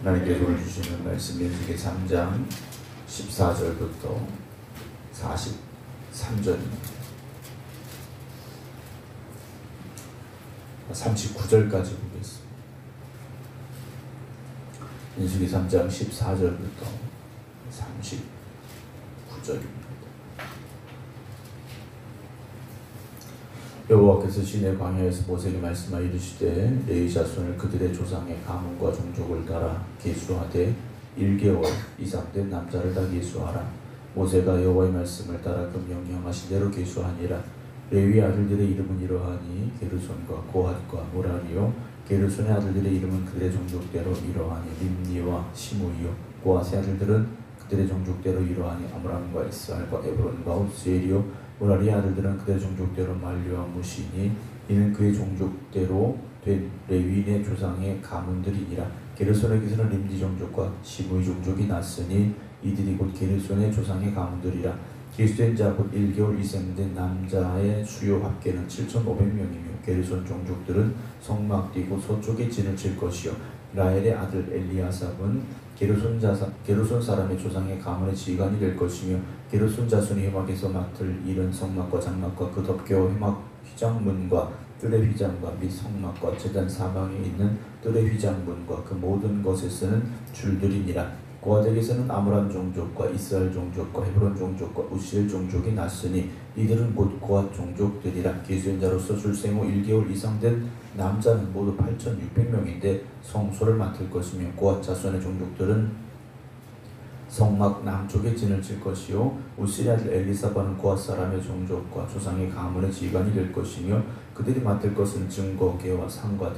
하나님께서 오늘 주시는 말씀 민수기 3장 14절부터 43절입니다. 39절까지 보겠습니다. 민수기 3장 14절부터 39절입니다. 여호와께서 시내 광야에서 모세에게 말씀하여 이르시되 레위 자손을 그들의 조상의 가문과 종족을 따라 계수하되 1개월 이상 된 남자를 다 계수하라. 모세가 여호와의 말씀을 따라 그 명령하신 대로 계수하니라. 레위 아들들의 이름은 이러하니 게르손과 고핫과 모라리요. 게르손의 아들들의 이름은 그들의 종족대로 이러하니 림니와 시므이요. 고핫의 아들들은 그들의 종족대로 이러하니 아므람과 이스라엘과 에브론과 우스엘이요. 모라리의 아들들은 그들의 종족대로 말리와 무시니 이는 그의 종족대로 된 레위인의 조상의 가문들이니라. 게르손에게서는 림니 종족과 시므이 종족이 났으니 이들이 곧 게르손의 조상의 가문들이라. 계수된 자 곧 1개월 이생된 남자의 수요 합계는 7,500명이며 게르손 종족들은 성막 뛰고 서쪽에 진을 칠 것이요. 라헬의 아들 엘리아삽은 게르손 사람의 조상의 가문의 지휘관이 될 것이며 게르손 자손이 회막에서 맡을 일은 성막과 장막과 그 덮개와 회막 휘장문과 뜰의 휘장과 및 성막과 제단 사방에 있는 뜰의 휘장문과 그 모든 것에 쓰는 줄들이니라. 고핫에게서는 아므람 종족과 이스라엘 종족과 헤브론 종족과 우시엘 종족이 났으니 이들은 곧 고핫 종족들이라. 계수된 자로서 출생 후 1개월 이상 된 남자는 모두 8,600명인데 성소를 맡을 것이며 고핫 자손의 종족들은 성막 남쪽에 진을 칠 것이요. 우시의 아들 엘리사바는 고핫 사람의 종족과 조상의 가문의 지휘관이 될 것이며 그들이 맡을 것은 증거계와 상과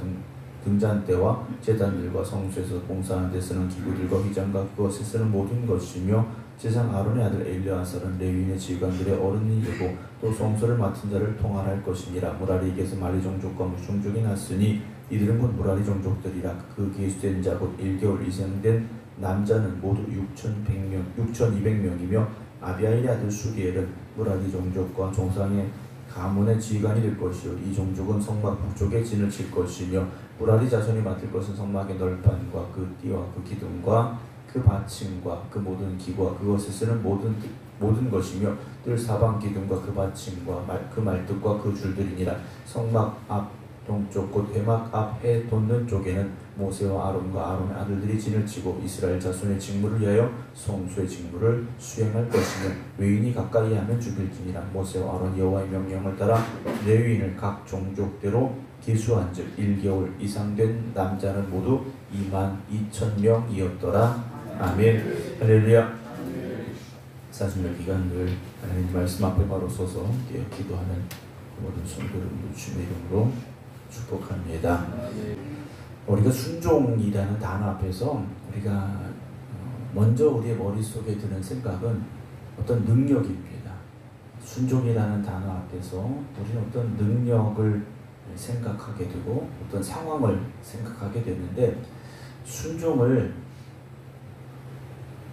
등잔대와 제단들과 성소에서 봉사하는 데 쓰는 기구들과 휘장과 그것에 쓰는 모든 것이며 제상 아론의 아들 엘리아살은 레위인의 지휘관들의 어른이고 또 성소를 맡은 자를 통할할 것이니라. 무라리에게서 말리 종족과 무시 종족이 났으니 이들은 곧 무라리 종족들이라. 그 계수된 자 곧 1개월 이생된 남자는 모두 6,200명이며 아비아일의 아들 수리엘은 무라리 종족과 조상의 가문의 지휘관이 될 것이요. 이 종족은 성막 북쪽에 진을 칠 것이며 무라리 자손이 맡을 것은 성막의 널판과 그 띠와 그 기둥과 그 받침과 그 모든 기구와 그것에 쓰는 모든 것이며 뜰 사방 기둥과 그 받침과 그 말뚝과 그 줄들이니라. 성막 앞 동쪽 곧 회막 앞 해 돋는 쪽에는 모세와 아론과 아론의 아들들이 진을 치고 이스라엘 자손의 직무를 위하여 성소의 직무를 수행할 것이며 외인이 가까이 하면 죽일지니라. 모세와 아론이 여호와의 명령을 따라 레위인을 각 종족대로 계수한즉 1개월 이상 된 남자는 모두 22,000명이었더라. 아멘. 할렐루야. 사순절 기간 늘 하나님 말씀 앞에 바로 서서 기도하는 모든 성도들을 주님의 이름으로 축복합니다. 우리가 순종이라는 단어 앞에서 우리가 먼저 우리의 머릿속에 드는 생각은 어떤 능력입니다. 순종이라는 단어 앞에서 우리는 어떤 능력을 생각하게 되고 어떤 상황을 생각하게 되는데 순종을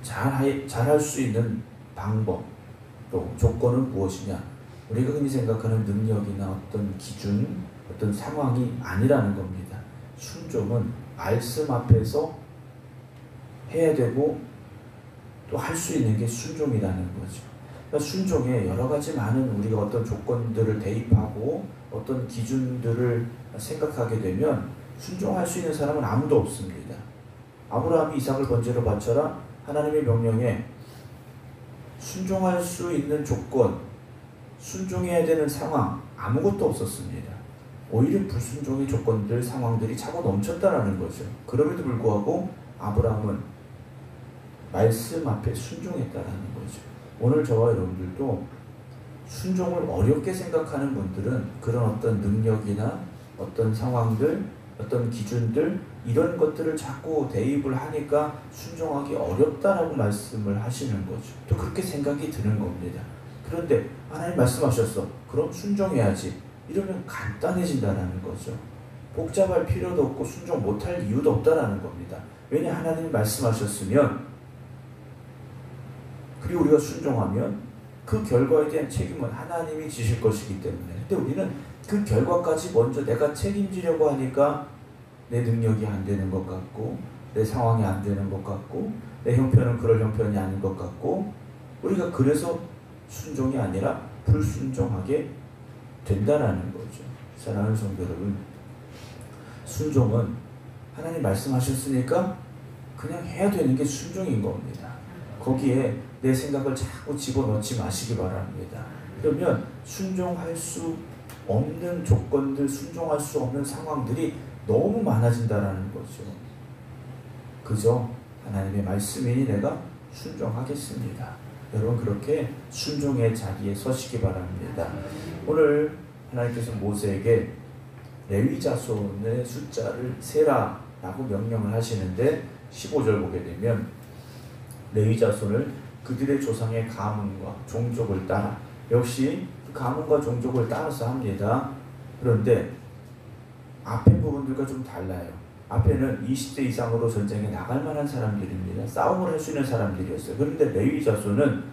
잘할 수 있는 방법 또 조건은 무엇이냐? 우리가 흔히 생각하는 능력이나 어떤 기준, 어떤 상황이 아니라는 겁니다. 순종은 말씀 앞에서 해야 되고 또 할 수 있는 게 순종이라는 거죠. 그러니까 순종에 여러 가지 많은 우리가 어떤 조건들을 대입하고 어떤 기준들을 생각하게 되면 순종할 수 있는 사람은 아무도 없습니다. 아브라함이 이삭을 번제로 바쳐라 하나님의 명령에 순종할 수 있는 조건, 순종해야 되는 상황 아무것도 없었습니다. 오히려 불순종의 조건들, 상황들이 차고 넘쳤다라는 거죠. 그럼에도 불구하고 아브라함은 말씀 앞에 순종했다라는 거죠. 오늘 저와 여러분들도 순종을 어렵게 생각하는 분들은 그런 어떤 능력이나 어떤 상황들, 어떤 기준들 이런 것들을 자꾸 대입을 하니까 순종하기 어렵다라고 말씀을 하시는 거죠. 또 그렇게 생각이 드는 겁니다. 그런데 하나님 말씀하셨어. 그럼 순종해야지. 이러면 간단해진다는 거죠. 복잡할 필요도 없고 순종 못할 이유도 없다라는 겁니다. 왜냐 하나님이 말씀하셨으면 그리고 우리가 순종하면 그 결과에 대한 책임은 하나님이 지실 것이기 때문에. 근데 우리는 그 결과까지 먼저 내가 책임지려고 하니까 내 능력이 안 되는 것 같고 내 상황이 안 되는 것 같고 내 형편은 그럴 형편이 아닌 것 같고 우리가 그래서 순종이 아니라 불순종하게 된다라는 거죠. 사랑하는 성도 여러분, 순종은 하나님 말씀하셨으니까 그냥 해야 되는 게 순종인 겁니다. 거기에 내 생각을 자꾸 집어넣지 마시기 바랍니다. 그러면 순종할 수 없는 조건들, 순종할 수 없는 상황들이 너무 많아진다라는 거죠. 그저 하나님의 말씀이니 내가 순종하겠습니다. 여러분 그렇게 순종의 자리에 서시기 바랍니다. 오늘 하나님께서 모세에게 레위 자손의 숫자를 세라 라고 명령을 하시는데 15절 보게 되면 레위 자손을 그들의 조상의 가문과 종족을 따라, 역시 가문과 종족을 따라서 합니다. 그런데 앞에 부분들과 좀 달라요. 앞에는 20대 이상으로 전쟁에 나갈 만한 사람들입니다. 싸움을 할 수 있는 사람들이었어요. 그런데 레위 자손은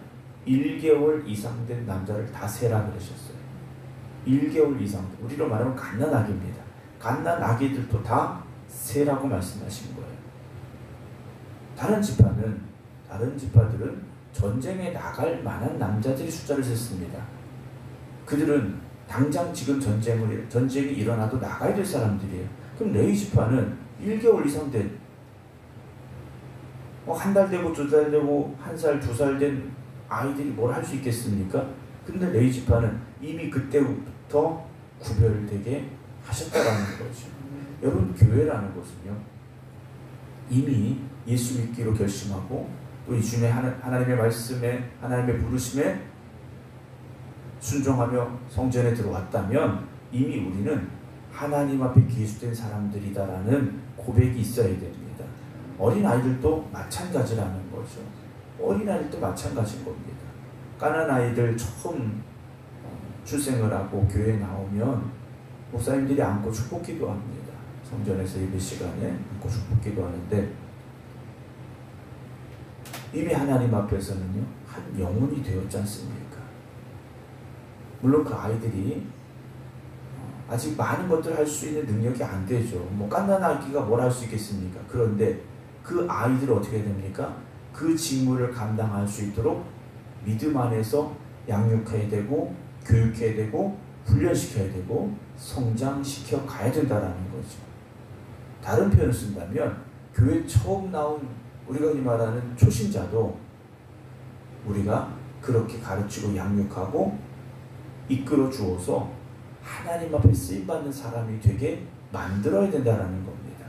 1개월 이상 된 남자를 다 세라 그러셨어요. 1개월 이상, 우리로 말하면 갓난아기입니다. 갓난아기들도 다 세라고 말씀하신 거예요. 다른 지파들은 전쟁에 나갈 만한 남자들이 숫자를 셌습니다. 그들은 당장 지금 전쟁이 일어나도 나가야 될 사람들이에요. 그럼 레위 지파는 1개월 이상 된, 한 달 되고 2달 되고 1살, 2살 된 아이들이 뭘 할 수 있겠습니까? 근데 레위 지파는 이미 그때부터 구별되게 하셨다라는 거죠. 여러분, 교회라는 것은요, 이미 예수 믿기로 결심하고 또 이 주님의 하나님의 말씀에, 하나님의 부르심에 순종하며 성전에 들어왔다면 이미 우리는 하나님 앞에 계수된 사람들이다라는 고백이 있어야 됩니다. 어린아이들도 마찬가지라는 거죠. 어린아이들도 마찬가지인 겁니다. 가난아이들 처음 출생을 하고 교회에 나오면 목사님들이 안고 축복기도 합니다. 성전에서 예배 시간에 안고 축복기도 하는데 이미 하나님 앞에서는요, 한 영혼이 되었지 않습니까? 물론 그 아이들이 아직 많은 것들을 할 수 있는 능력이 안 되죠. 갓난아기가 뭘 할 수 있겠습니까? 그런데 그 아이들은 어떻게 됩니까? 그 직무를 감당할 수 있도록 믿음 안에서 양육해야 되고 교육해야 되고 훈련시켜야 되고 성장시켜 가야 된다라는 거죠. 다른 표현을 쓴다면 교회 처음 나온 우리가 흔히 말하는 초신자도 우리가 그렇게 가르치고 양육하고 이끌어 주어서 하나님 앞에 쓰임받는 사람이 되게 만들어야 된다는 겁니다.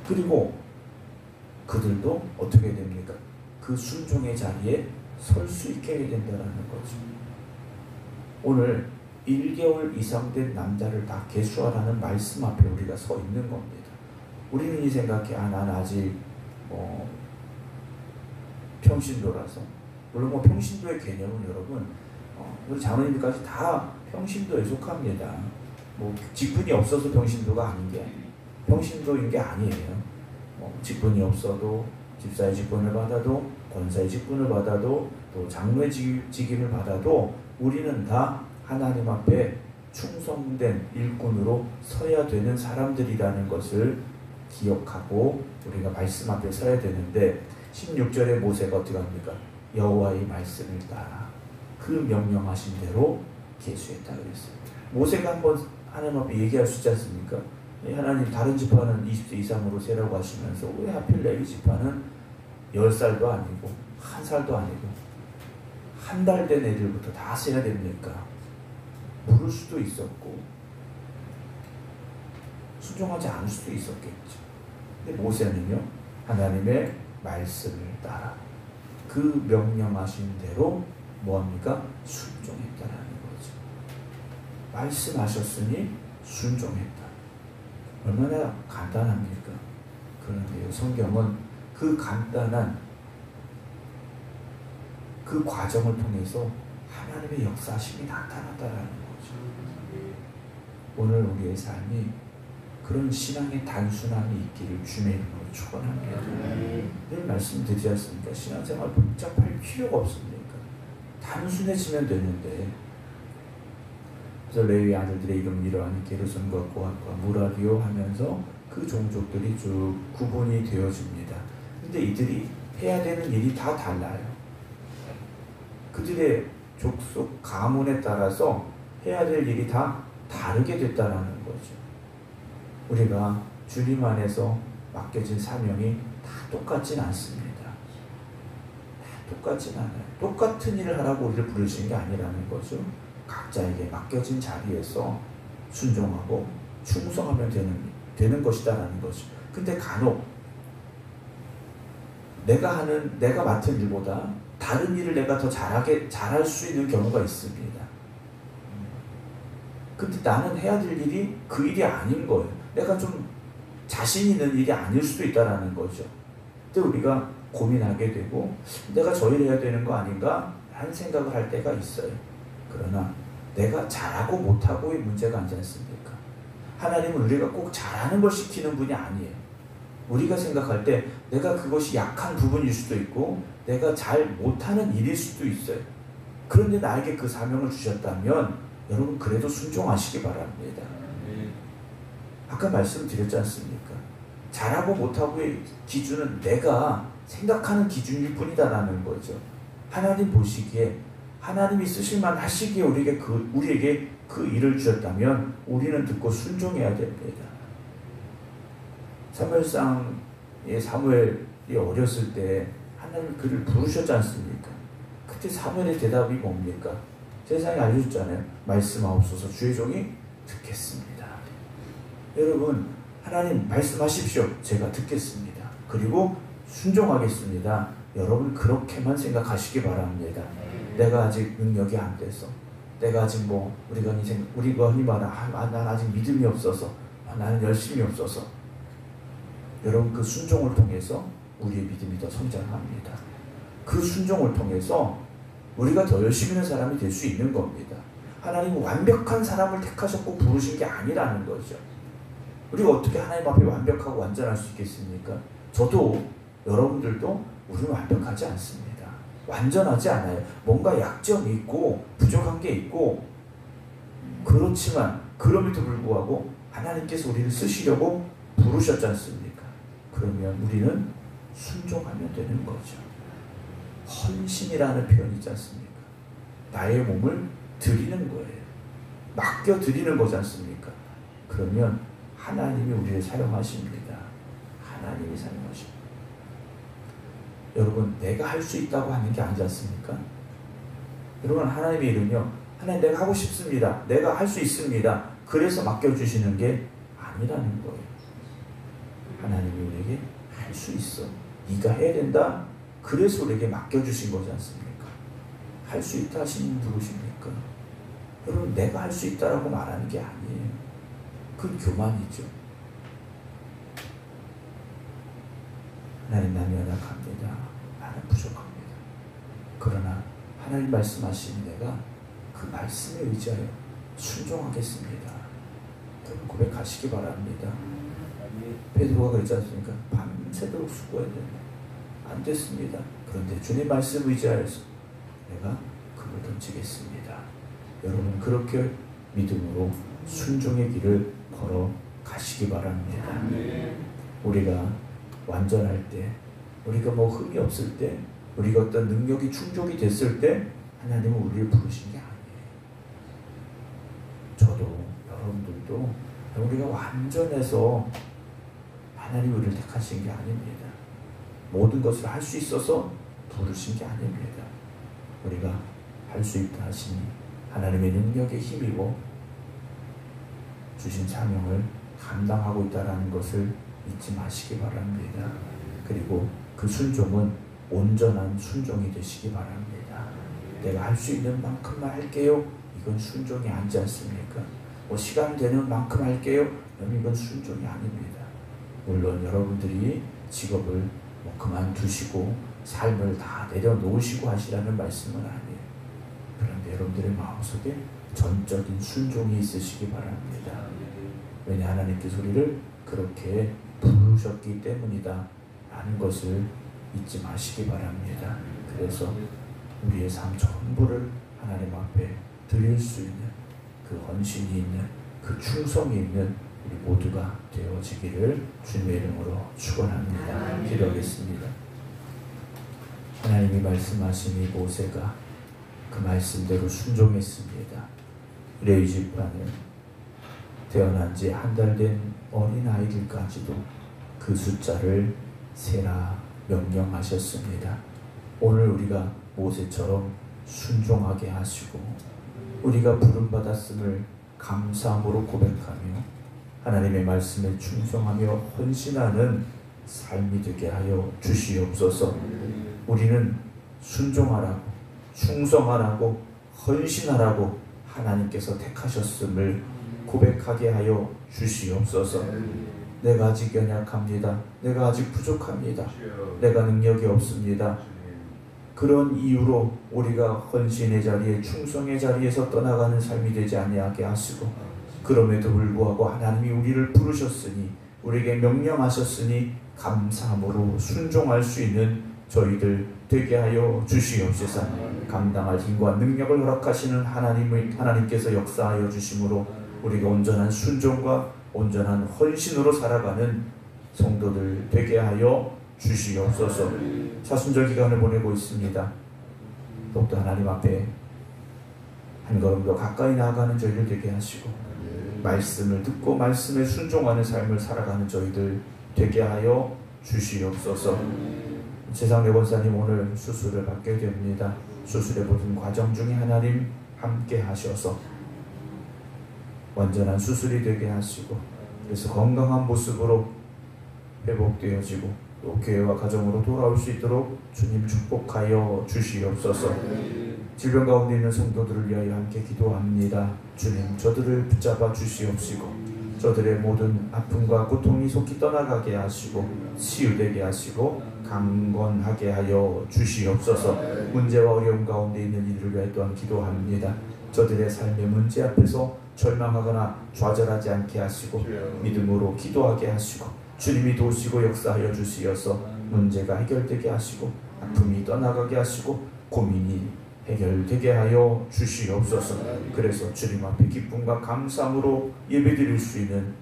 그리고 그들도 어떻게 됩니까? 그 순종의 자리에 설 수 있게 해야 된다는 거죠. 오늘 1개월 이상 된 남자를 다 계수하라는 말씀 앞에 우리가 서 있는 겁니다. 우리는 이 생각해, 난 아직 평신도라서. 물론 평신도의 개념은 여러분, 우리 장로님들까지 다 평신도에 속합니다. 직분이 없어서 평신도가 아닌 게 아니에요. 평신도인 게 아니에요. 직분이 없어도 집사의 직분을 받아도 권사의 직분을 받아도 또 장로의 직임을 받아도 우리는 다 하나님 앞에 충성된 일꾼으로 서야 되는 사람들이라는 것을 기억하고 우리가 말씀 앞에 서야 되는데 16절에 모세가 어떻게 합니까? 여호와의 말씀을 따라 그 명령하신 대로 계수했다 그랬어요. 모세가 한번 하나님 앞에 얘기할 수 있지 않습니까? 하나님 다른 지파는 20세 이상으로 세라고 하시면서 왜 하필 레위 지파는 10살도 아니고 1살도 아니고 1달 된 애들부터 다 세야 됩니까? 물을 수도 있었고 순종하지 않을 수도 있었겠죠. 근데 모세는요, 하나님의 말씀을 따라 그 명령하신 대로 뭐합니까? 순종했다라는 거죠. 말씀하셨으니 순종했다. 얼마나 간단합니까? 그런데요, 성경은 그 간단한 그 과정을 통해서 하나님의 역사심이 나타났다라는 거죠. 오늘 우리의 삶이 그런 신앙의 단순함이 있기를 주님의 이름으로 축원합니다. 늘 말씀드리지 않습니까? 신앙생활 복잡할 필요가 없습니까? 단순해지면 되는데. 그래서 레위 아들들의 이름은 이러하니 게르손과 고핫과 무라리오 하면서 그 종족들이 쭉 구분이 되어집니다. 근데 이들이 해야 되는 일이 다 달라요. 그들의 족속 가문에 따라서 해야 될 일이 다 다르게 됐다라는 거죠. 우리가 주님 안에서 맡겨진 사명이 다 똑같진 않습니다. 똑같진 않아요. 똑같은 일을 하라고 우리를 부르신 게 아니라는 거죠. 각자에게 맡겨진 자리에서 순종하고 충성하면 되는 것이다라는 거죠. 근데 간혹 내가 맡은 일보다 다른 일을 내가 더 잘할 수 있는 경우가 있습니다. 근데 나는 해야 될 일이 그 일이 아닌 거예요. 내가 좀 자신 있는 일이 아닐 수도 있다라는 거죠. 그때 우리가 고민하게 되고 내가 저 일을 해야 되는 거 아닌가 하는 생각을 할 때가 있어요. 그러나 내가 잘하고 못하고의 문제가 아니지 않습니까? 하나님은 우리가 꼭 잘하는 걸 시키는 분이 아니에요. 우리가 생각할 때 내가 그것이 약한 부분일 수도 있고 내가 잘 못하는 일일 수도 있어요. 그런데 나에게 그 사명을 주셨다면 여러분 그래도 순종하시기 바랍니다. 아까 말씀드렸지 않습니까? 잘하고 못하고의 기준은 내가 생각하는 기준일 뿐이다라는 거죠. 하나님 보시기에 하나님이 쓰실만 하시기에 우리에게 그 일을 주셨다면 우리는 듣고 순종해야 됩니다. 사무엘상의 사무엘이 어렸을 때 하나님이 그를 부르셨지 않습니까? 그때 사무엘의 대답이 뭡니까? 세상에 알려줬잖아요. 말씀하옵소서 주의 종이 듣겠습니다. 여러분 하나님 말씀하십시오. 제가 듣겠습니다. 그리고 순종하겠습니다. 여러분 그렇게만 생각하시기 바랍니다. 내가 아직 능력이 안 돼서 내가 아직 우리가 흔히 말하는 난 아직 믿음이 없어서 나는 열심이 없어서 여러분 그 순종을 통해서 우리의 믿음이 더 성장합니다. 그 순종을 통해서 우리가 더 열심히 있는 사람이 될 수 있는 겁니다. 하나님은 완벽한 사람을 택하셨고 부르신 게 아니라는 거죠. 우리가 어떻게 하나님 앞에 완벽하고 완전할 수 있겠습니까? 저도 여러분들도 우리는 완벽하지 않습니다. 완전하지 않아요. 뭔가 약점이 있고 부족한 게 있고 그렇지만 그럼에도 불구하고 하나님께서 우리를 쓰시려고 부르셨지 않습니까? 그러면 우리는 순종하면 되는 거죠. 헌신이라는 표현이 있지 않습니까? 나의 몸을 드리는 거예요. 맡겨 드리는 거지 않습니까? 그러면 하나님이 우리를 사용하십니다. 하나님이 사용하십니다. 여러분 내가 할 수 있다고 하는 게 아니지 않습니까? 여러분 하나님의 일은요. 하나님 내가 하고 싶습니다. 내가 할 수 있습니다. 그래서 맡겨주시는 게 아니라는 거예요. 하나님이 우리에게 할 수 있어. 네가 해야 된다. 그래서 우리에게 맡겨주신 거지 않습니까? 할 수 있다 하시는 누구십니까? 여러분 내가 할 수 있다라고 말하는 게 아니에요. 그건 교만이죠. 하나님 나는 연약합니다. 나는 부족합니다. 그러나 하나님 말씀하신 내가 그 말씀에 의지하여 순종하겠습니다. 여러분 고백하시기 바랍니다. 베드로가 그랬지 않습니까? 밤새도록 수고해야 된다. 안 됐습니다. 그런데 주님 말씀 의지하여서 내가 금을 던지겠습니다. 여러분 그렇게 믿음으로 순종의 길을 걸어 가시기 바랍니다. 우리가 완전할 때, 우리가 흠이 없을 때, 우리가 어떤 능력이 충족이 됐을 때 하나님은 우리를 부르신 게 아니에요. 저도 여러분들도 우리가 완전해서 하나님 우리를 택하신 게 아닙니다. 모든 것을 할 수 있어서 부르신 게 아닙니다. 우리가 할 수 있다 하시니 하나님의 능력에 힘입어 주신 사명을 감당하고 있다는 것을 잊지 마시기 바랍니다. 그리고 그 순종은 온전한 순종이 되시기 바랍니다. 내가 할 수 있는 만큼만 할게요. 이건 순종이 아니지 않습니까? 시간 되는 만큼 할게요. 이건 순종이 아닙니다. 물론 여러분들이 직업을 그만두시고 삶을 다 내려놓으시고 하시라는 말씀은 아니에요. 그런데 여러분들의 마음속에 전적인 순종이 있으시기 바랍니다. 왜냐 하나님께서 우리를 그렇게 부르셨기 때문이다 라는 것을 잊지 마시기 바랍니다. 그래서 우리의 삶 전부를 하나님 앞에 드릴 수 있는 그 헌신이 있는 그 충성이 있는 우리 모두가 되어지기를 주님의 이름으로 축원합니다. 기도하겠습니다. 하나님이 말씀하신 이 모세가 그 말씀대로 순종했습니다. 레위 지파는 태어난 지 한 달 된 어린 아이들까지도 그 숫자를 세라 명령하셨습니다. 오늘 우리가 모세처럼 순종하게 하시고 우리가 부름받았음을 감사함으로 고백하며 하나님의 말씀에 충성하며 헌신하는 삶이 되게 하여 주시옵소서. 우리는 순종하라고, 충성하라고, 헌신하라고 하나님께서 택하셨음을 고백하게 하여 주시옵소서. 내가 아직 연약합니다. 내가 아직 부족합니다. 내가 능력이 없습니다. 그런 이유로 우리가 헌신의 자리에, 충성의 자리에서 떠나가는 삶이 되지 아니하게 하시고, 그럼에도 불구하고 하나님이 우리를 부르셨으니, 우리에게 명령하셨으니 감사함으로 순종할 수 있는 저희들 되게 하여 주시옵소서. 감당할 힘과 능력을 허락하시는 하나님께서 역사하여 주심으로 우리가 온전한 순종과 온전한 헌신으로 살아가는 성도들 되게 하여 주시옵소서. 사순절 기간을 보내고 있습니다. 더욱더 하나님 앞에 한 걸음 더 가까이 나아가는 저희들 되게 하시고, 말씀을 듣고 말씀에 순종하는 삶을 살아가는 저희들 되게 하여 주시옵소서. 최상래 권사님 오늘 수술을 받게 됩니다. 수술의 모든 과정 중에 하나님 함께 하셔서 완전한 수술이 되게 하시고, 그래서 건강한 모습으로 회복되어지고 또 교회와 가정으로 돌아올 수 있도록 주님 축복하여 주시옵소서. 질병 가운데 있는 성도들을 위하여 함께 기도합니다. 주님, 저들을 붙잡아 주시옵시고 저들의 모든 아픔과 고통이 속히 떠나가게 하시고 치유되게 하시고 강건하게 하여 주시옵소서. 문제와 어려움 가운데 있는 이들을 위하여 또한 기도합니다. 저들의 삶의 문제 앞에서 절망하거나 좌절하지 않게 하시고 믿음으로 기도하게 하시고 주님이 도우시고 역사하여 주시어서 문제가 해결되게 하시고 아픔이 떠나가게 하시고 고민이 해결되게 하여 주시옵소서. 그래서 주님 앞에 기쁨과 감사함으로 예배드릴 수 있는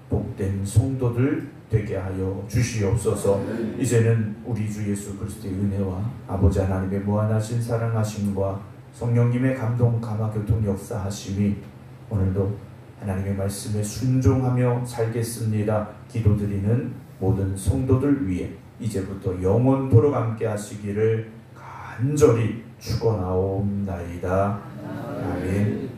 복된 성도들 되게 하여 주시옵소서. 이제는 우리 주 예수 그리스도의 은혜와 아버지 하나님의 무한하신 사랑하심과 성령님의 감동 감화 교통 역사하심이 오늘도 하나님의 말씀에 순종하며 살겠습니다 기도드리는 모든 성도들 위해 이제부터 영원토록 함께 하시기를 간절히 축원하옵나이다. 아멘.